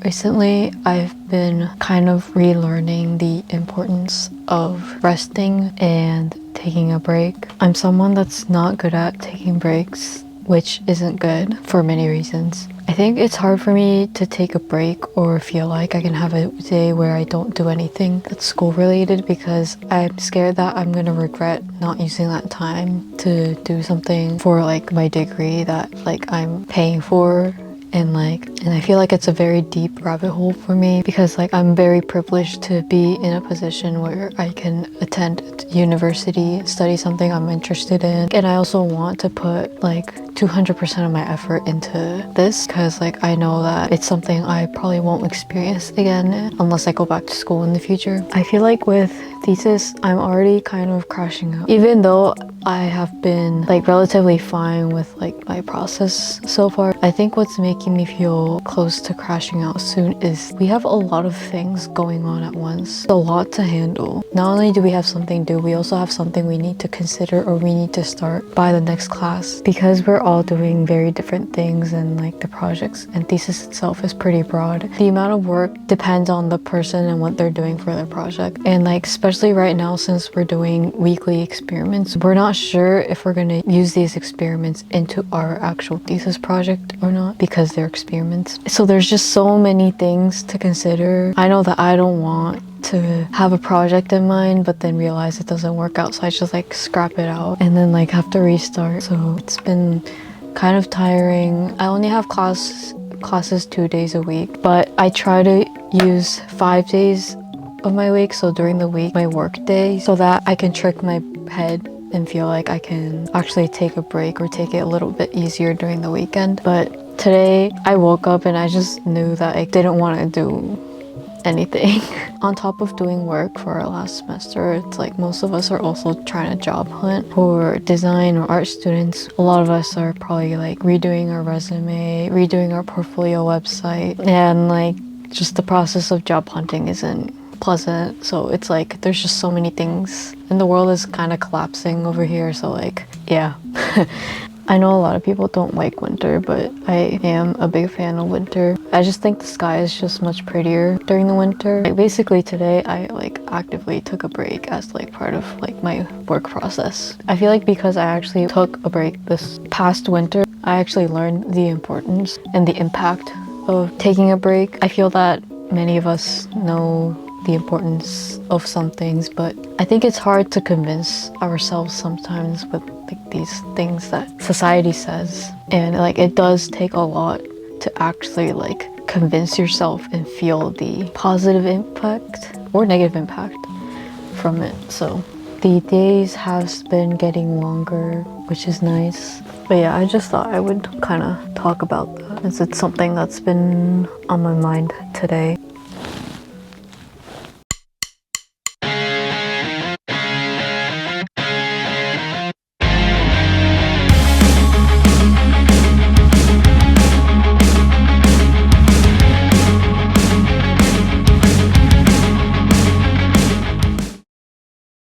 Recently, I've been kind of relearning the importance of resting and taking a break. I'm someone that's not good at taking breaks, which isn't good for many reasons. I think it's hard for me to take a break or feel like I can have a day where I don't do anything that's school related because I'm scared that I'm gonna regret not using that time to do something for like my degree that like I'm paying for. And I feel like it's a very deep rabbit hole for me because like I'm very privileged to be in a position where I can attend university, study something I'm interested in, and I also want to put like 200% of my effort into this because like I know that it's something I probably won't experience again unless I go back to school in the future. I feel like with thesis, I'm already kind of crashing out. Even though I have been like relatively fine with like my process so far, I think what's making making me feel close to crashing out soon is we have a lot of things going on at once. A lot to handle. Not only do we have something due, we also have something we need to consider or we need to start by the next class. Because we're all doing very different things and like the projects and thesis itself is pretty broad. The amount of work depends on the person and what they're doing for their project. And like especially right now, since we're doing weekly experiments, we're not sure if we're going to use these experiments into our actual thesis project or not because they're experiments. So there's just so many things to consider. I know that I don't want to have a project in mind but then realize it doesn't work out, so I just like scrap it out and then like have to restart. So it's been kind of tiring. I only have classes 2 days a week, but I try to use 5 days of my week, so during the week my work day, so that I can trick my head and feel like I can actually take a break or take it a little bit easier during the weekend. But today I woke up and I just knew that I didn't want to do anything. On top of doing work for our last semester, it's like most of us are also trying to job hunt for design or art students. A lot of us are probably like redoing our resume, redoing our portfolio website, and like just the process of job hunting isn't pleasant. So it's like there's just so many things and the world is kind of collapsing over here, so like yeah. I know a lot of people don't like winter, but I am a big fan of winter. I just think the sky is just much prettier during the winter. Like basically today I like actively took a break as like part of like my work process. I feel like because I actually took a break this past winter, I actually learned the importance and the impact of taking a break. I feel that many of us know the importance of some things, but I think it's hard to convince ourselves sometimes with like these things that society says, and like it does take a lot to actually like convince yourself and feel the positive impact or negative impact from it. So the days have been getting longer, which is nice. But yeah, I just thought I would kind of talk about that since it's something that's been on my mind today.